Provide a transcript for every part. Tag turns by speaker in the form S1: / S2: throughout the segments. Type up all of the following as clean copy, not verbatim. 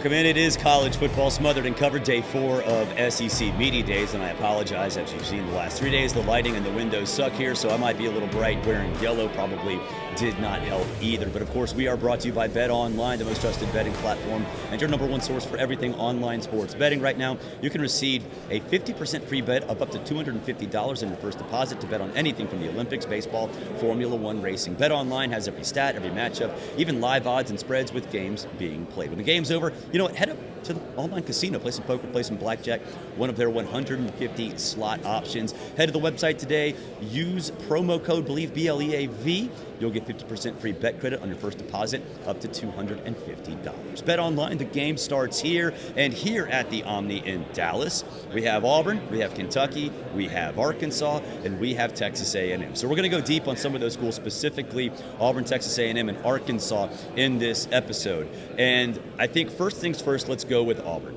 S1: welcome in. It is college football smothered and covered, day 4 of SEC Media Days, and I apologize. As you've seen the last 3 days, the lighting and the windows suck here, so I might be a little bright. Wearing yellow probably did not help either. But of course, we are brought to you by Bet Online, the most trusted betting platform, and your number one source for everything online sports betting. Right now, you can receive a 50% free bet of up to $250 in your first deposit to bet on anything from the Olympics, baseball, Formula One racing. Bet Online has every stat, every matchup, even live odds and spreads with games being played. When the game's over, you know what? Head up to the online casino, play some poker, play some blackjack, one of their 150 slot options. Head to the website today, use promo code BELIEVE, BLEAV. You'll get 50% free bet credit on your first deposit up to $250. Bet Online, the game starts here, and here at the Omni in Dallas, we have Auburn, we have Kentucky, we have Arkansas, and we have Texas A&M. So we're going to go deep on some of those schools, specifically Auburn, Texas A&M, and Arkansas in this episode. And I think first things first, let's go with Auburn.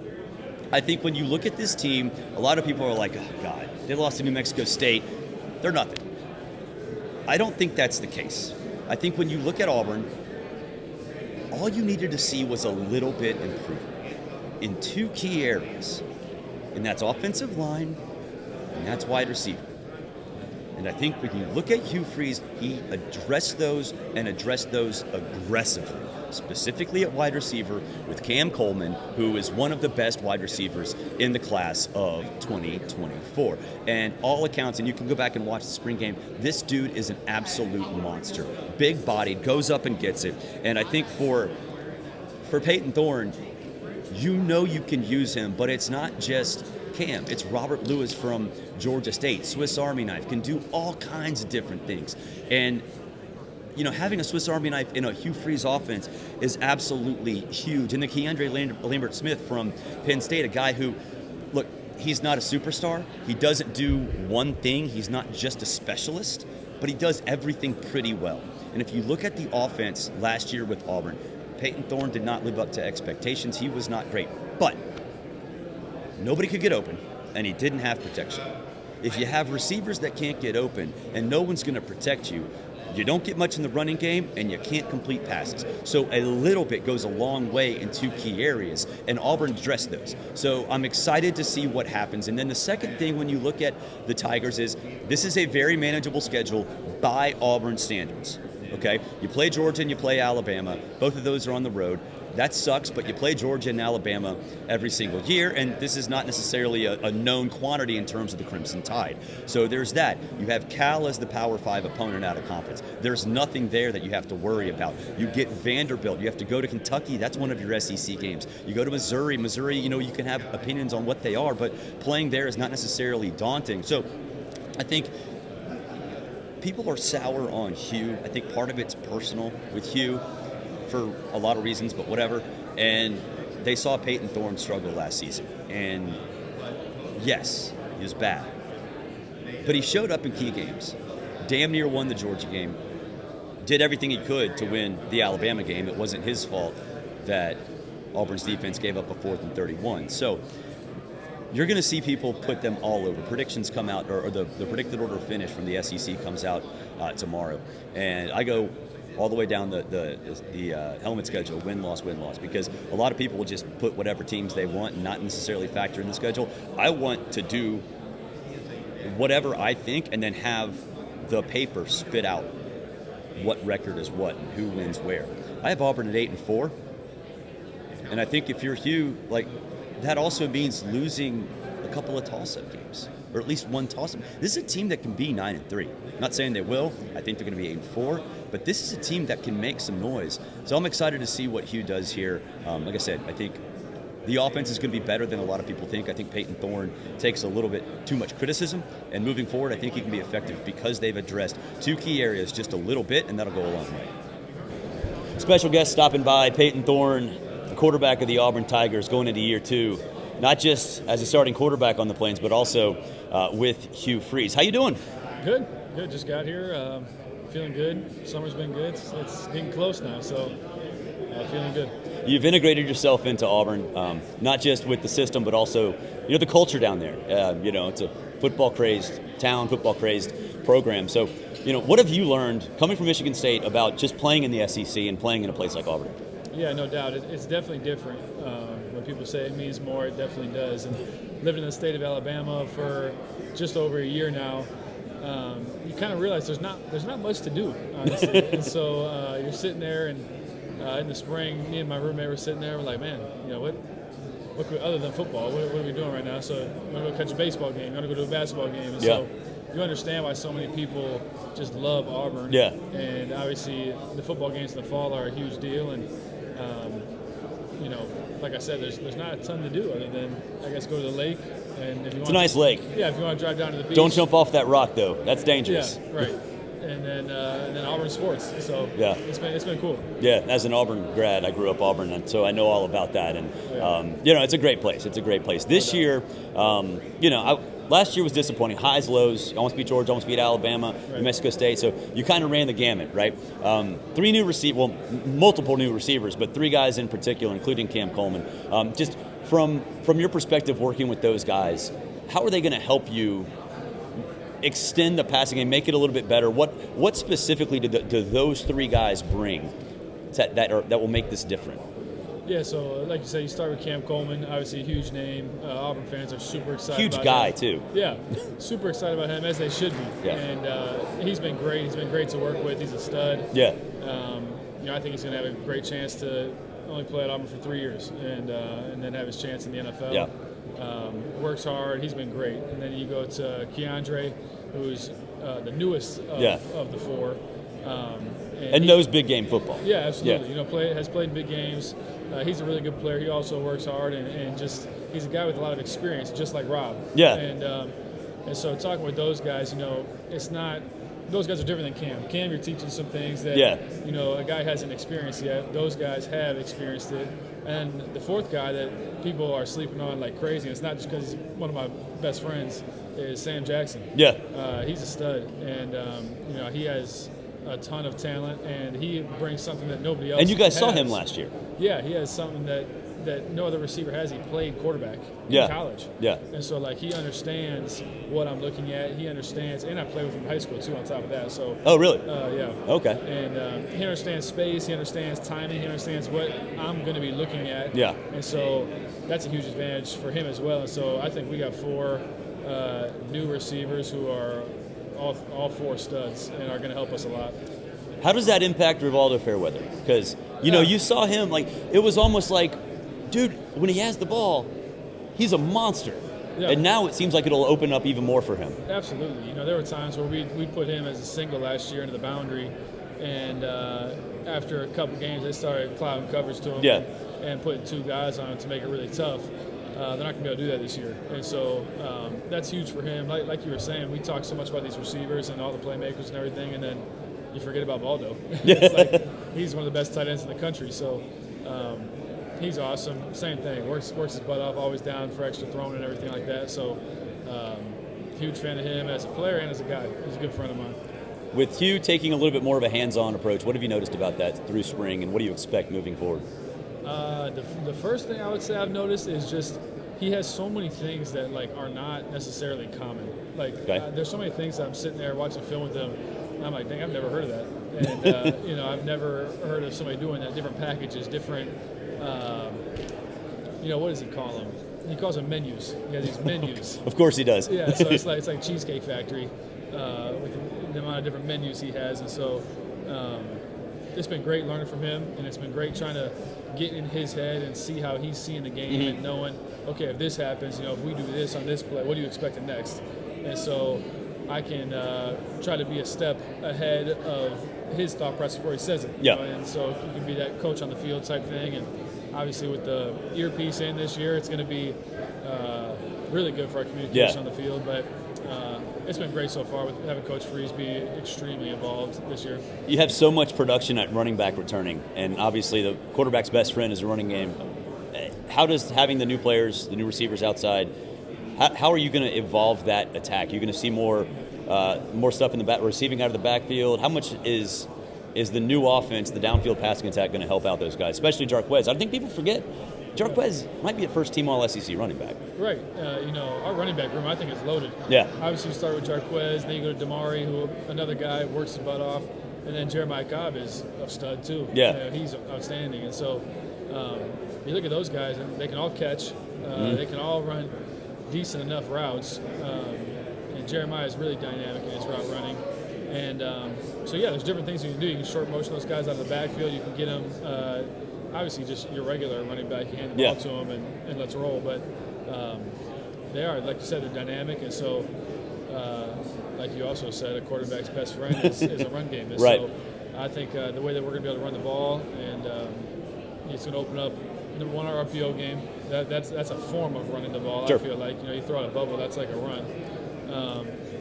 S1: I think when you look at this team, a lot of people are like, oh God, they lost to New Mexico State. They're nothing. I don't think that's the case. I think when you look at Auburn, all you needed to see was a little bit improvement in two key areas, and that's offensive line and that's wide receiver. And I think when you look at Hugh Freeze, he addressed those and addressed those aggressively, specifically at wide receiver with Cam Coleman, who is one of the best wide receivers in the class of 2024. And all accounts, and you can go back and watch the spring game, this dude is an absolute monster. Big-bodied, goes up and gets it. And I think for Payton Thorne, you know you can use him, but it's not just Cam. It's Robert Lewis from Georgia State, Swiss Army knife, can do all kinds of different things. And you know, having a Swiss Army knife in a Hugh Freeze offense is absolutely huge. And the Keandre Lambert-Smith from Penn State, a guy who, look, he's not a superstar. He doesn't do one thing. He's not just a specialist, but he does everything pretty well. And if you look at the offense last year with Auburn, Payton Thorne did not live up to expectations. He was not great. But nobody could get open, and he didn't have protection. If you have receivers that can't get open and no one's going to protect you, you don't get much in the running game, and you can't complete passes. So a little bit goes a long way in two key areas, and Auburn addressed those. So I'm excited to see what happens. And then the second thing when you look at the Tigers is this is a very manageable schedule by Auburn standards. Okay, you play Georgia and you play Alabama. Both of those are on the road. That sucks, but you play Georgia and Alabama every single year, and this is not necessarily a known quantity in terms of the Crimson Tide. So there's that. You have Cal as the Power 5 opponent out of conference. There's nothing there that you have to worry about. You get Vanderbilt. You have to go to Kentucky. That's one of your SEC games. You go to Missouri. Missouri, you know, you can have opinions on what they are, but playing there is not necessarily daunting. So I think people are sour on Hugh. I think part of it's personal with Hugh, for a lot of reasons, but whatever. And they saw Payton Thorne struggle last season. And yes, he was bad. But he showed up in key games. Damn near won the Georgia game. Did everything he could to win the Alabama game. It wasn't his fault that Auburn's defense gave up a 4th and 31. So you're going to see people put them all over. Predictions come out, or the predicted order of finish from the SEC comes out tomorrow. And I go all the way down the helmet schedule, win-loss, because a lot of people will just put whatever teams they want and not necessarily factor in the schedule. I want to do whatever I think and then have the paper spit out what record is what and who wins where. I have Auburn at 8-4, and I think if you're Hugh, like, that also means losing a couple of toss-up games, or at least one toss-up. This is a team that can be 9-3. I'm not saying they will. I think they're going to be 8-4, but this is a team that can make some noise. So I'm excited to see what Hugh does here. Like I said, I think the offense is going to be better than a lot of people think. I think Payton Thorne takes a little bit too much criticism, and moving forward, I think he can be effective because they've addressed two key areas just a little bit, and that'll go a long way. Special guest stopping by, Payton Thorne, the quarterback of the Auburn Tigers, going into year 2. Not just as a starting quarterback on the Plains, but also with Hugh Freeze. How you doing?
S2: Good. Just got here. Feeling good. Summer's been good. It's getting close now, so feeling good.
S1: You've integrated yourself into Auburn, not just with the system, but also, you know, the culture down there. It's a football-crazed town, football-crazed program. So, you know, what have you learned coming from Michigan State about just playing in the SEC and playing in a place like Auburn?
S2: Yeah, no doubt. It's definitely different. When people say it means more, it definitely does. And living in the state of Alabama for just over a year now, you kind of realize there's not much to do, honestly. And so you're sitting there, and in the spring, me and my roommate were sitting there. We're like, man, what other than football, what are we doing right now? So you want to go catch a baseball game, you want to go to a basketball game, and so you understand why so many people just love Auburn.
S1: Yeah.
S2: And obviously, the football games in the fall are a huge deal, and like I said, there's not a ton to do other than, I guess, go to the lake. And if you
S1: It's a nice lake.
S2: Yeah, if you want to drive down to the beach.
S1: Don't jump off that rock, though. That's dangerous.
S2: Yeah, right. And then Auburn sports. So
S1: yeah,
S2: it's been cool.
S1: Yeah, as an Auburn grad, I grew up Auburn, and so I know all about that. And it's a great place. It's a great place. This year, last year was disappointing. Highs, lows. Almost beat Georgia, almost beat Alabama, New Mexico State. So you kind of ran the gamut, right? Multiple new receivers, but 3 guys in particular, including Cam Coleman. Just from your perspective, working with those guys, how are they going to help you extend the passing game, make it a little bit better? What specifically do those 3 guys bring that will make this different?
S2: Yeah, so like you said, you start with Cam Coleman, obviously a huge name. Auburn fans are super excited
S1: huge
S2: about
S1: guy,
S2: him.
S1: Too.
S2: Yeah, super excited about him, as they should be.
S1: Yeah.
S2: And he's been great. He's been great to work with. He's a stud.
S1: Yeah.
S2: I think he's going to have a great chance to only play at Auburn for 3 years and then have his chance in the NFL.
S1: Yeah.
S2: Works hard. He's been great. And then you go to Keandre, who's the newest of the 4.
S1: And knows big game football.
S2: Yeah, absolutely.
S1: Yeah.
S2: Has played big games. He's a really good player. He also works hard, and just he's a guy with a lot of experience, just like Rob.
S1: Yeah.
S2: And so talking with those guys, it's not. Those guys are different than Cam. Cam, you're teaching some things that a guy hasn't experienced yet. Those guys have experienced it. And the 4th guy that people are sleeping on like crazy, and it's not just because he's one of my best friends, is Sam Jackson.
S1: Yeah.
S2: He's a stud, and he has a ton of talent, and he brings something that nobody else has.
S1: And you guys saw him last year.
S2: Yeah, he has something that no other receiver has. He played quarterback in college.
S1: Yeah.
S2: And so, he understands what I'm looking at. He understands, and I played with him in high school, too, on top of that. So.
S1: Oh, really?
S2: Yeah.
S1: Okay.
S2: And he understands space. He understands timing. He understands what I'm going to be looking at.
S1: Yeah.
S2: And so that's a huge advantage for him as well. And so I think we got 4 new receivers who are all 4 studs and are going to help us a lot.
S1: How does that impact Rivaldo Fairweather? Because, you saw him, it was almost like, dude, when he has the ball, he's a monster. Yeah. And now it seems like it'll open up even more for him.
S2: Absolutely. There were times where we put him as a single last year into the boundary, and after a couple games, they started clouding coverage to him and putting 2 guys on him to make it really tough. They're not going to be able to do that this year. And so that's huge for him. Like you were saying, we talk so much about these receivers and all the playmakers and everything, and then you forget about Valdo. It's he's one of the best tight ends in the country. So he's awesome. Same thing. Works his butt off, always down for extra throwing and everything like that. So huge fan of him as a player and as a guy. He's a good friend of mine.
S1: With Hugh taking a little bit more of a hands-on approach, what have you noticed about that through spring, and what do you expect moving forward?
S2: The first thing I would say I've noticed is just he has so many things that are not necessarily common. There's so many things that I'm sitting there watching film with him, and I'm like, dang, I've never heard of that. And I've never heard of somebody doing that. Different packages, different. What does he call them? He calls them menus. He has these menus.
S1: Of course he does.
S2: Yeah, so it's like Cheesecake Factory with the amount of different menus he has, and so. It's been great learning from him, and it's been great trying to get in his head and see how he's seeing the game and knowing, okay, if this happens, if we do this on this play, what do you expect next? And so I can try to be a step ahead of his thought process before he says it.
S1: Yeah.
S2: And so you can be that coach on the field type thing. And obviously with the earpiece in this year, it's going to be really good for our communication on the field. But it's been great so far with having Coach Freeze be extremely involved this year. You
S1: have so much production at running back returning, and obviously the quarterback's best friend is the running game. How does having the new players, the new receivers outside, how are you going to evolve that attack? You're going to see more stuff in the back, receiving out of the backfield. How much is the new offense, the downfield passing attack, going to help out those guys, especially Jarquez? I think people forget Jarquez might be a first-team All-SEC running back.
S2: Right. Our running back room, I think, is loaded.
S1: Yeah.
S2: Obviously, you start with Jarquez, then you go to Damari, who another guy works his butt off, and then Jeremiah Cobb is a stud too.
S1: Yeah.
S2: He's outstanding, and so you look at those guys, and they can all catch. They can all run decent enough routes. And Jeremiah is really dynamic in his route running. And so, yeah, there's different things you can do. You can short motion those guys out of the backfield. You can get them, obviously, just your regular running back. You hand the ball to them and let's roll. But they are, like you said, they're dynamic. And so, like you also said, a quarterback's best friend is a run game. And
S1: right.
S2: So I think the way that we're going to be able to run the ball, and it's going to open up, number one, our RPO game. That's a form of running the ball. Sure. I feel like, you throw out a bubble, that's like a run.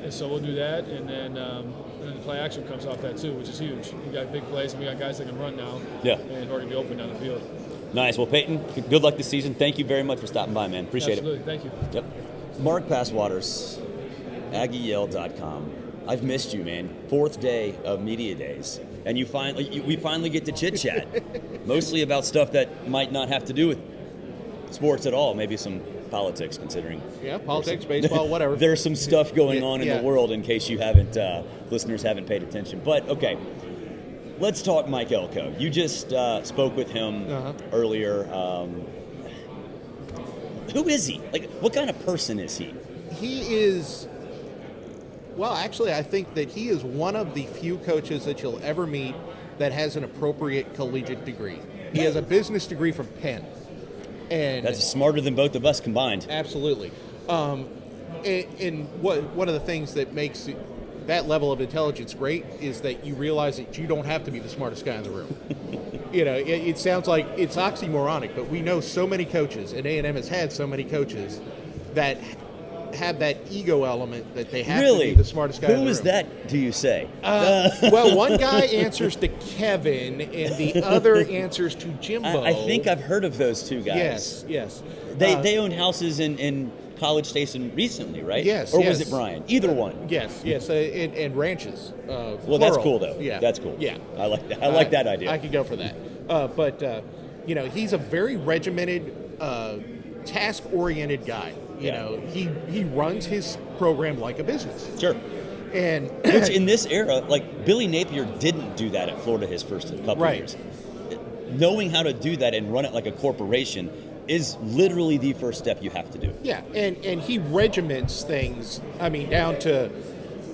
S2: And so we'll do that, and then the play action comes off that too, which is huge. We got big plays, and we got guys that can run now. Yeah. And we're going to be open down the field.
S1: Nice. Well, Payton, good luck this season. Thank you very much for stopping by, man. Appreciate
S2: it. Absolutely. Thank you.
S1: Yep. Mark Passwaters, AggieYell.com. I've missed you, man. 4th day of media days, and we finally get to chit chat, mostly about stuff that might not have to do with sports at all. Maybe some politics, considering.
S3: Yeah, politics, baseball, whatever.
S1: There's some stuff going on in the world, in case you listeners haven't paid attention. But okay, let's talk Mike Elko. You just spoke with him earlier. Who is he? Like, what kind of person is he?
S3: He is. Well, actually, I think that he is one of the few coaches that you'll ever meet that has an appropriate collegiate degree. He has a business degree from Penn. And
S1: that's smarter than both of us combined.
S3: Absolutely. And one of the things that makes that level of intelligence great is that you realize that you don't have to be the smartest guy in the room. It sounds like it's oxymoronic, but we know so many coaches, and A&M has had so many coaches that have that ego element that they have to be the smartest guy in the room.
S1: Who is that, do you say?
S3: Well, one guy answers to Kevin, and the other answers to Jimbo.
S1: I think I've heard of those two guys.
S3: Yes.
S1: They own houses in College Station recently, right?
S3: Yes.
S1: Or was it Brian? Either one.
S3: Yes. And ranches.
S1: Well,
S3: plural.
S1: That's cool, though.
S3: Yeah.
S1: That's cool.
S3: Yeah.
S1: I like that. I like that idea.
S3: I could go for that. But he's a very regimented, task-oriented guy. He runs his program like a business.
S1: Sure.
S3: And
S1: which in this era, like Billy Napier didn't do that at Florida his first couple of years. Knowing how to do that and run it like a corporation is literally the first step you have to do.
S3: Yeah, and he regiments things, down to,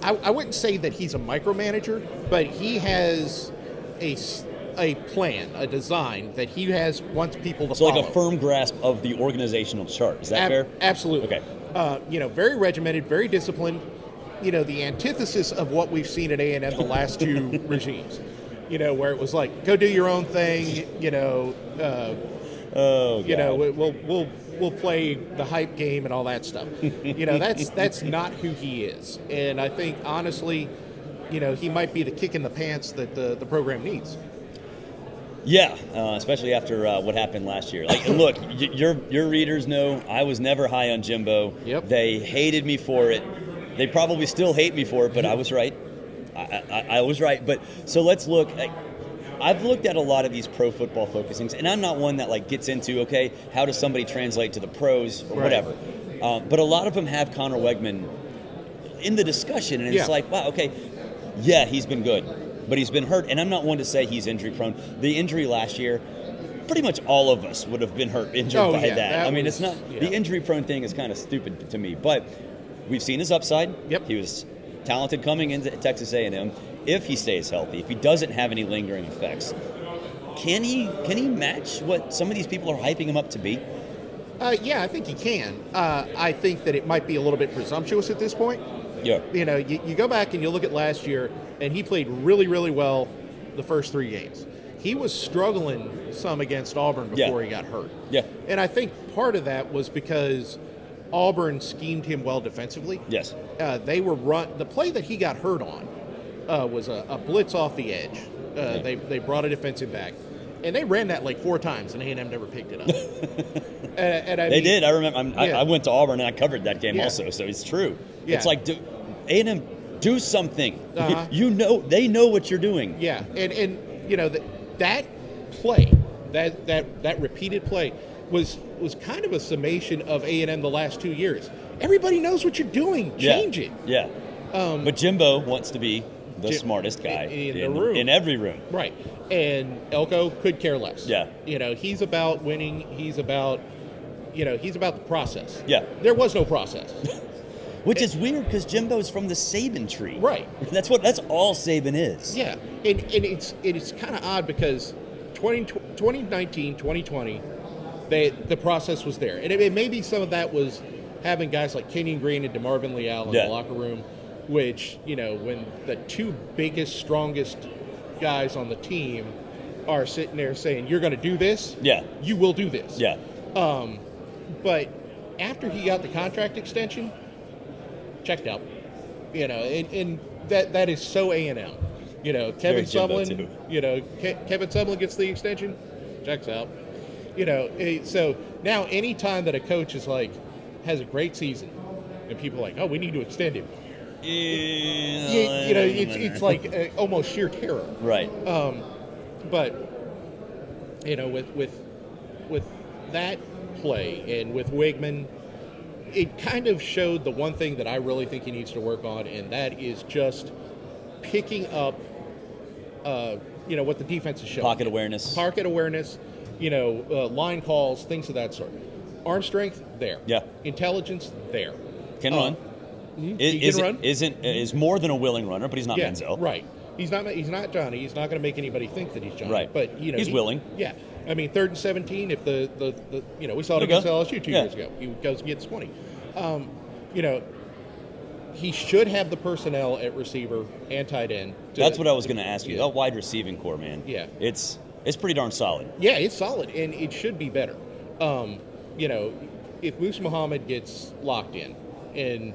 S3: I wouldn't say that he's a micromanager, but he has a plan, a design that he wants people to follow.
S1: So like a firm grasp of the organizational chart. Is that fair?
S3: Absolutely.
S1: Okay.
S3: Very regimented, very disciplined. The antithesis of what we've seen at A&M the last two regimes. Where it was like, go do your own thing. We'll play the hype game and all that stuff. That's not who he is. And I think honestly, he might be the kick in the pants that the program needs.
S1: Yeah, especially after what happened last year. Like, look, your readers know I was never high on Jimbo.
S3: Yep.
S1: They hated me for it. They probably still hate me for it, but I was right. I was right. But so let's look. I've looked at a lot of these pro football focusings, and I'm not one that gets into how does somebody translate to the pros or whatever. But a lot of them have Connor Wegman in the discussion, and it's like, wow, okay, yeah, he's been good. But he's been hurt, and I'm not one to say he's injury prone. The injury last year, pretty much all of us would have been injured by that. It's not the injury prone thing is kind of stupid to me, but we've seen his upside.
S3: Yep.
S1: He was talented coming into Texas A&M. If he stays healthy, if he doesn't have any lingering effects, can he match what some of these people are hyping him up to be?
S3: Yeah, I think he can. I think that it might be a little bit presumptuous at this point.
S1: Yeah.
S3: You go back and you look at last year, and he played really, really well the first 3 games. He was struggling some against Auburn before he got hurt.
S1: Yeah.
S3: And I think part of that was because Auburn schemed him well defensively.
S1: Yes.
S3: They were the play that he got hurt on was a blitz off the edge. They brought a defensive back. And they ran that 4 times, and A&M never picked it up.
S1: They did. I remember. I went to Auburn, and I covered that game also, so it's true. Yeah. It's like, A&M, do something. They know what you're doing.
S3: Yeah, and that play, that repeated play was kind of a summation of A&M the last 2 years. Everybody knows what you're doing. Change it.
S1: Yeah. But Jimbo wants to be the smartest guy
S3: in the room.
S1: In every room.
S3: Right. And Elko could care less.
S1: Yeah.
S3: He's about winning. He's about the process.
S1: Yeah.
S3: There was no process.
S1: Which is weird because Jimbo's from the Saban tree.
S3: Right.
S1: That's all Saban is.
S3: Yeah. And it's kind of odd because 2019, 2020, the process was there. And it maybe some of that was having guys like Kenyon Green and DeMarvin Leal in the locker room, which, when the two biggest, strongest guys on the team are sitting there saying, you're going to do this, you will do this.
S1: Yeah.
S3: But after he got the contract extension, checked out. And that is so A&M. Kevin Sumlin, Kevin Sumlin gets the extension, checks out. So now anytime that a coach is like, has a great season, and people are like, oh, we need to extend him. It's like almost sheer terror.
S1: Right.
S3: But with that play and with Wigman, it kind of showed the one thing that I really think he needs to work on, and that is just picking up, what the defense is showing.
S1: Pocket awareness,
S3: line calls, things of that sort. Arm strength, there.
S1: Yeah.
S3: Intelligence, there.
S1: Can run.
S3: He can run.
S1: Is more than a willing runner, but he's not Manziel.
S3: Right. He's not Johnny. He's not going to make anybody think that he's Johnny.
S1: Right.
S3: But
S1: he's willing.
S3: Yeah. I mean, 3rd and 17. If the we saw it against LSU 2 years ago. He goes and gets 20. He should have the personnel at receiver and tight end.
S1: That's what I was going to ask you. That wide receiving core, man.
S3: Yeah.
S1: It's pretty darn solid.
S3: Yeah, it's solid, and it should be better. If Moose Muhammad gets locked in, and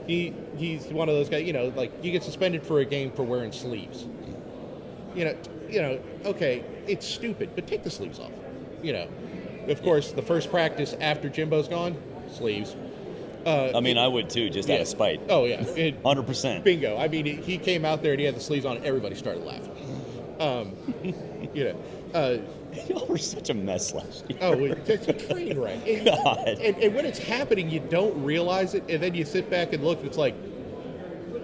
S3: he's one of those guys, like you get suspended for a game for wearing sleeves. Okay, it's stupid, but take the sleeves off. Of course, the first practice after Jimbo's gone, sleeves.
S1: I would too, just out of spite.
S3: Oh yeah,
S1: 100%.
S3: Bingo. I mean, he came out there and he had the sleeves on, and everybody started laughing.
S1: Y'all were such a mess last year.
S3: Oh, it's a train wreck. And when it's happening, you don't realize it, and then you sit back and look, and it's like,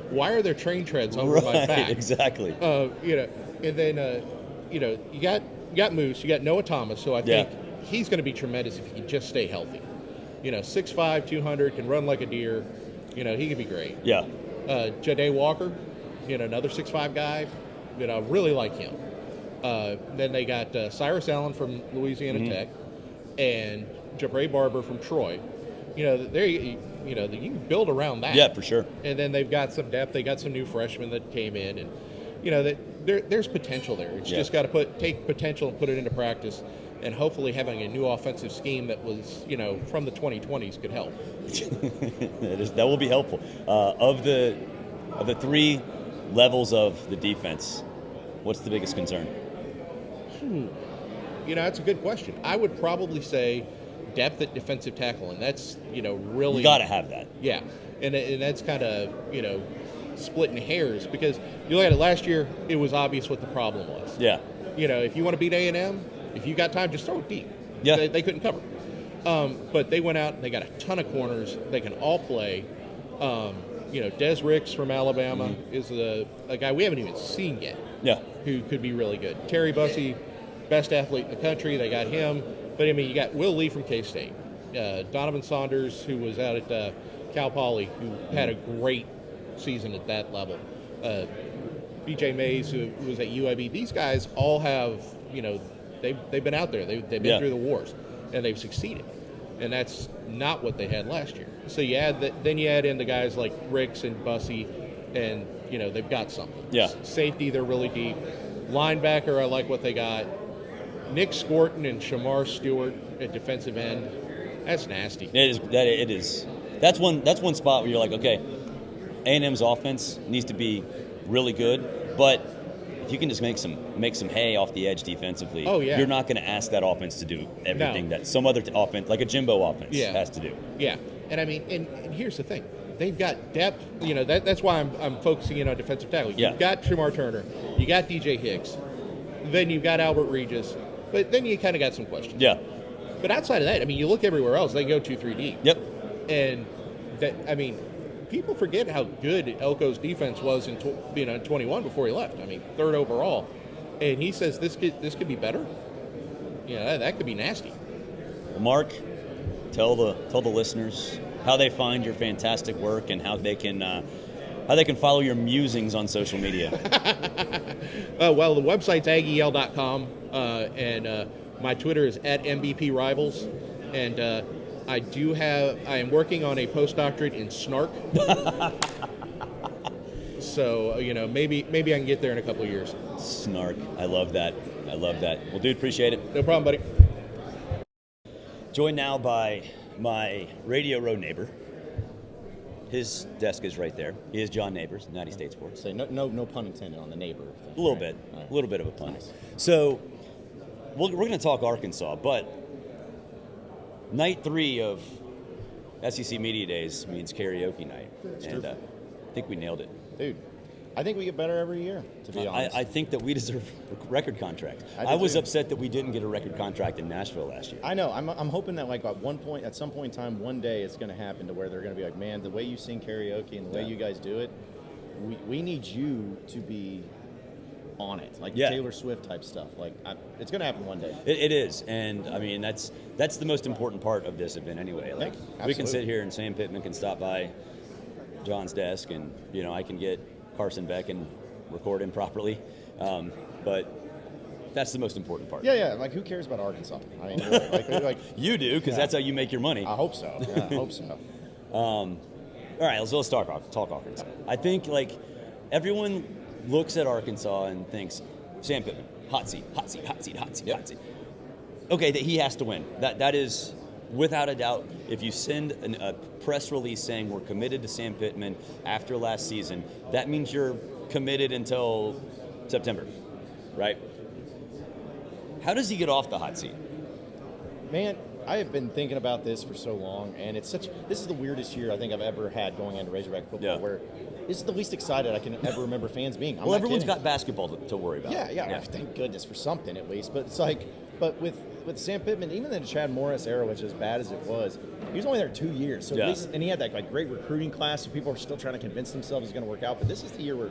S3: why are there train treads over my back?
S1: Exactly.
S3: And then you got Moose, you got Noah Thomas, so I think he's going to be tremendous if he can just stay healthy. 6'5", 200, can run like a deer. He could be great.
S1: Yeah.
S3: Ja'Day Walker, another 6'5" guy. Really like him. Then they got Cyrus Allen from Louisiana Tech and Jabray Barber from Troy. You can build around that.
S1: Yeah, for sure.
S3: And then they've got some depth. They got some new freshmen that came in, and there's potential there. It's just got to take potential and put it into practice. And hopefully having a new offensive scheme that was, from the 2020s could help.
S1: That will be helpful. Of the 3 levels of the defense, what's the biggest concern?
S3: That's a good question. I would probably say depth at defensive tackle, and that's, really...
S1: You got to have that.
S3: Yeah, and that's kind of, splitting hairs, because you look at it last year, it was obvious what the problem was.
S1: Yeah.
S3: If you want to beat A&M, if you got time, just throw it deep.
S1: Yeah.
S3: They couldn't cover. But they went out and they got a ton of corners. They can all play. Des Ricks from Alabama is a guy we haven't even seen yet.
S1: Yeah.
S3: Who could be really good. Terry Bussey, best athlete in the country. They got him. But, you got Will Lee from K-State. Donovan Saunders, who was out at Cal Poly, who had a great season at that level. BJ Mays, who was at UIB. These guys all have, they've been out there. They've been through the wars, and they've succeeded. And that's not what they had last year. So you add in the guys like Ricks and Bussey, and they've got something.
S1: Yeah.
S3: Safety, they're really deep. Linebacker, I like what they got. Nick Scorton and Shamar Stewart at defensive end. That's nasty.
S1: It is. That's one spot where you're like, okay, A&M's offense needs to be really good, but if you can just make some hay off the edge defensively, you're not going to ask that offense to do everything that some other offense, like a Jimbo offense, has to do.
S3: Yeah, and and here's the thing. They've got depth. That's why I'm focusing in on defensive tackle. You've got Shamar Turner. You got DJ Hicks. Then you've got Albert Regis. But then you kind of got some questions. Yeah. But outside of that, you look everywhere else, they go 2-3 deep.
S1: Yep.
S3: And people forget how good Elko's defense was in 21 before he left. 3rd overall. and he says this could be better. Yeah, that could be nasty.
S1: Well, Mark, tell the listeners how they find your fantastic work and how they can follow your musings on social media.
S3: Well, the website's aggieyell.com, and my Twitter is @MBPRivals, and I am working on a postdoctorate in snark. So, maybe I can get there in a couple of years.
S1: Snark. I love that. Well, dude, appreciate it.
S3: No problem, buddy.
S1: Joined now by my Radio Row neighbor. His desk is right there. He is John Nabors, 90 State Sports.
S4: So no pun intended on the neighbor thing.
S1: A little bit.
S4: Right.
S1: A little bit of a pun.
S4: Nice.
S1: So, we're going to talk Arkansas, but night 3 of SEC Media Days means karaoke night. And I think we nailed it.
S4: Dude, I think we get better every year, to be honest.
S1: I think that we deserve a record contract.
S4: I
S1: was
S4: too.
S1: upset that we didn't get a record contract in Nashville last year.
S4: I know. I'm hoping that at some point in time, one day it's going to happen to where they're going to be like, man, the way you sing karaoke and the way you guys do it, we need you to be on it, like Taylor Swift type stuff. It's going to happen one day.
S1: It is, and I mean that's the most important part of this event anyway. Like we can sit here and Sam Pittman can stop by John's desk, and I can get Carson Beck and record him properly, but that's the most important part.
S4: Yeah. Like, who cares about Arkansas? I mean, really, like
S1: you do, because that's how you make your money.
S4: I hope so. Yeah, I hope so.
S1: All right, let's talk Arkansas. I think everyone looks at Arkansas and thinks Sam Pittman, hot seat. Okay, that he has to win. That is without a doubt. If you send a press release saying we're committed to Sam Pittman after last season, that means you're committed until September, right? How does he get off the hot seat?
S4: Man, I have been thinking about this for so long, and this is the weirdest year I think I've ever had going into Razorback football, where this is the least excited I can ever remember fans being.
S1: Well, everyone's got basketball to worry about.
S4: Yeah. Thank goodness for something at least. But it's but with Sam Pittman, even in the Chad Morris era, which as bad as it was, he was only there 2 years. So at least, and he had that great recruiting class, so people are still trying to convince themselves it's going to work out. But this is the year where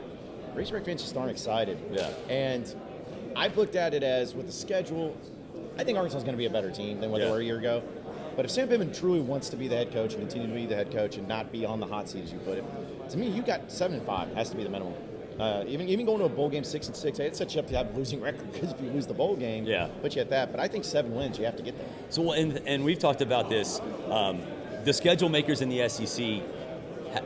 S4: Razorback fans just aren't excited.
S1: Yeah.
S4: And I've looked at it as, with the schedule, I think Arkansas is going to be a better team than what they were a year ago. But if Sam Pittman truly wants to be the head coach and continue to be the head coach and not be on the hot seat, as you put it, to me, you got 7-5 has to be the minimum. Even going to a bowl game 6-6, it sets you up to have a losing record, because if you lose the bowl game, put you at that. But I think 7 wins, you have to get there.
S1: So, and we've talked about this. The schedule makers in the SEC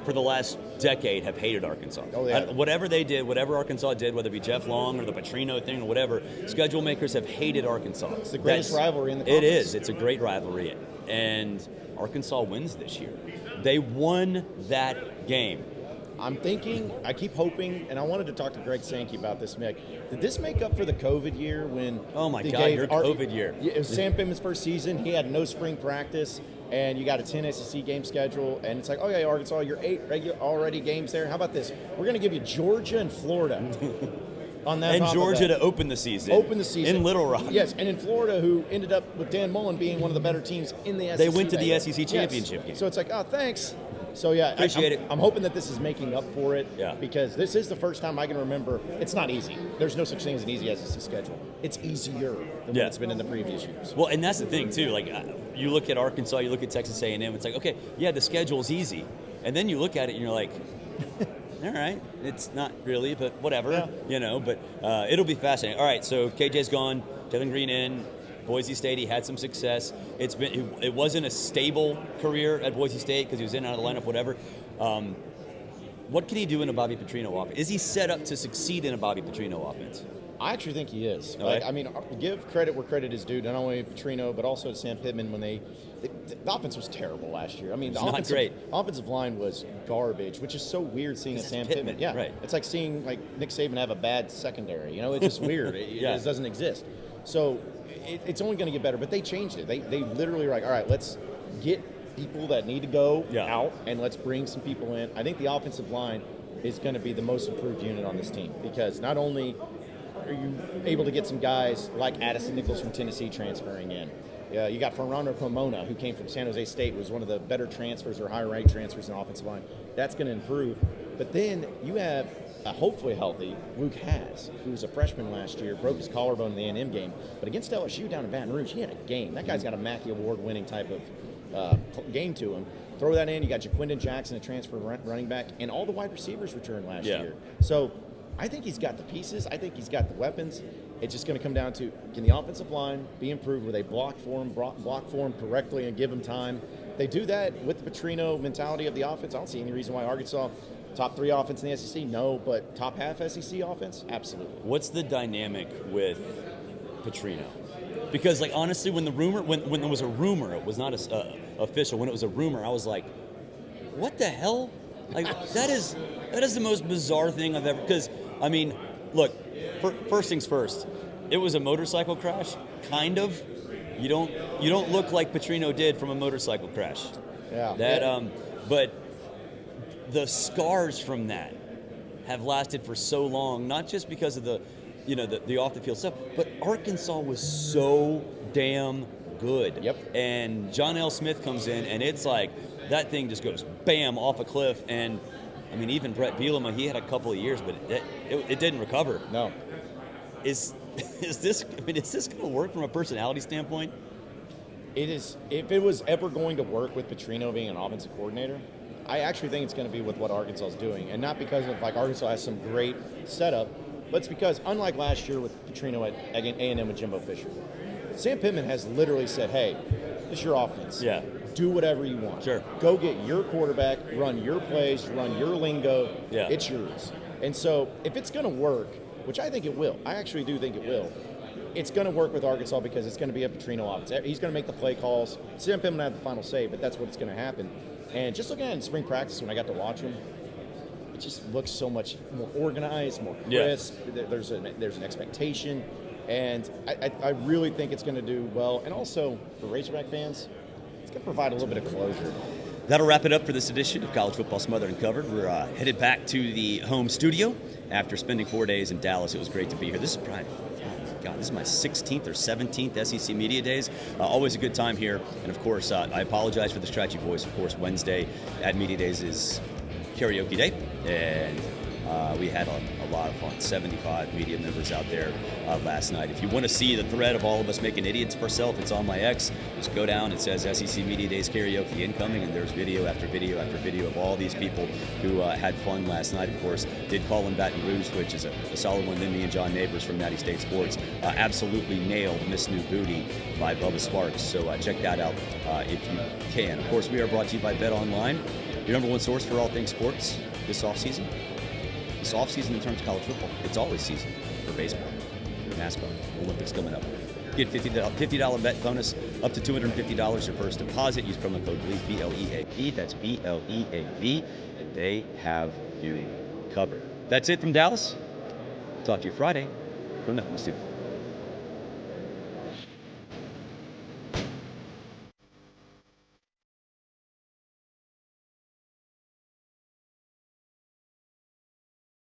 S1: for the last decade have hated Arkansas.
S4: Oh, yeah.
S1: Whatever they did, whatever Arkansas did, whether it be Jeff Long or the Petrino thing or whatever, schedule makers have hated Arkansas.
S4: It's the greatest rivalry in the conference.
S1: It is. It's a great rivalry. And Arkansas wins this year. They won that game.
S4: I'm thinking, I keep hoping, and I wanted to talk to Greg Sankey about this, Mick. Did this make up for the COVID year when...
S1: Oh, my God, your COVID year.
S4: It was Sam Pittman's first season. He had no spring practice, and you got a 10 SEC game schedule, and it's like, oh, yeah, Arkansas, you're 8 already games there. How about this? We're going to give you Georgia and Florida on that.
S1: And Georgia to open the season. In Little Rock.
S4: Yes, and in Florida, who ended up with Dan Mullen being one of the better teams in the SEC.
S1: They went to the SEC championship game.
S4: So it's like, oh, thanks. So, yeah,
S1: Appreciate it.
S4: I'm hoping that this is making up for it,
S1: Yeah.
S4: because this is the first time I can remember. It's not easy. There's no such thing as an easy SEC schedule. It's easier than what it's been in the previous years.
S1: Well, and that's the thing, too. You look at Arkansas, you look at Texas A&M, it's like, okay, the schedule's easy. And then you look at it and you're like, all right, it's not really, but whatever, but it'll be fascinating. All right, so KJ's gone, Kevin Green in. Boise State, he had some success. It wasn't a stable career at Boise State because he was in and out of the lineup, whatever. What can he do in a Bobby Petrino offense? Is he set up to succeed in a Bobby Petrino offense?
S4: I actually think he is.
S1: Okay.
S4: Give credit where credit is due, not only Petrino, but also to Sam Pittman when the offense was terrible last year.
S1: Not great.
S4: Offensive line was garbage, which is so weird seeing a Sam Pittman. Yeah,
S1: right.
S4: It's like seeing Nick Saban have a bad secondary. It's just weird. It just doesn't exist. So it's only going to get better. But they changed it. They literally were like, all right, let's get people that need to go out, and let's bring some people in. I think the offensive line is going to be the most improved unit on this team, because not only are you able to get some guys like Addison Nichols from Tennessee transferring in, you got Fernando Pomona, who came from San Jose State, was one of the better transfers or higher ranked transfers in offensive line. That's going to improve. But then you have a hopefully healthy Luke Haas, who was a freshman last year, broke his collarbone in the A&M game. But against LSU down in Baton Rouge, he had a game. That guy's got a Mackey Award-winning type of game to him. Throw that in, you got Jaquindon Jackson, a transfer running back, and all the wide receivers returned last year. So I think he's got the pieces. I think he's got the weapons. It's just going to come down to, can the offensive line be improved where they block for him correctly and give him time? If they do that with the Petrino mentality of the offense, I don't see any reason why Arkansas, top 3 offense in the SEC, no, but top half SEC offense, absolutely.
S1: What's the dynamic with Petrino? Because, like, honestly, when there was a rumor, it was not official. When it was a rumor, I was like, what the hell? Like, that is the most bizarre thing I've ever. Because, I mean, look, first things first. It was a motorcycle crash, kind of. You don't look like Petrino did from a motorcycle crash.
S4: Yeah.
S1: But the scars from that have lasted for so long, not just because of the off the field stuff, but Arkansas was so damn good.
S4: Yep.
S1: And John L. Smith comes in, and it's like that thing just goes bam off a cliff. And I mean, even Brett Bielema, he had a couple of years, but it didn't recover.
S4: No.
S1: Is this going to work from a personality standpoint?
S4: It is. If it was ever going to work with Petrino being an offensive coordinator, I actually think it's going to be with what Arkansas is doing, and not because of like Arkansas has some great setup, but it's because unlike last year with Petrino at A&M with Jimbo Fisher, Sam Pittman has literally said, "Hey, this is your offense.
S1: Yeah.
S4: Do whatever you want.
S1: Sure.
S4: Go get your quarterback, run your plays, run your lingo.
S1: Yeah.
S4: It's yours." And so if it's going to work, which I think it will, I actually do think it will, it's going to work with Arkansas because it's going to be a Petrino offense. He's going to make the play calls. Sam Pittman will have the final say, but that's what's going to happen. And just looking at it in spring practice when I got to watch him, it just looks so much more organized, more crisp. Yeah. There's an expectation, and I really think it's going to do well. And also for Razorback fans, it's going to provide a little bit of closure.
S1: That'll wrap it up for this edition of College Football Smothered and Covered. We're headed back to the home studio after spending 4 days in Dallas. It was great to be here. This is probably, this is my 16th or 17th SEC Media Days. Always a good time here. And, of course, I apologize for the scratchy voice. Of course, Wednesday at Media Days is karaoke day. And we had a lot of fun. 75 media members out there last night. If you want to see the thread of all of us making idiots of ourselves, it's on my X. Just go down. It says SEC Media Days karaoke incoming, and there's video after video after video of all these people who had fun last night. Of course, did call in Baton Rouge, which is a solid one. Then me and John Nabors from Natty State Sports absolutely nailed Miss New Booty by Bubba Sparks. So check that out if you can. Of course, we are brought to you by Bet Online, your number one source for all things sports this offseason. This offseason in terms of college football, it's always season for baseball, NASCAR, Olympics coming up. Get $50 bet bonus up to $250 your first deposit. Use promo code BLEAV, B-L-E-A-V. That's B-L-E-A-V, and they have you covered. That's it from Dallas. Talk to you Friday from the home studio.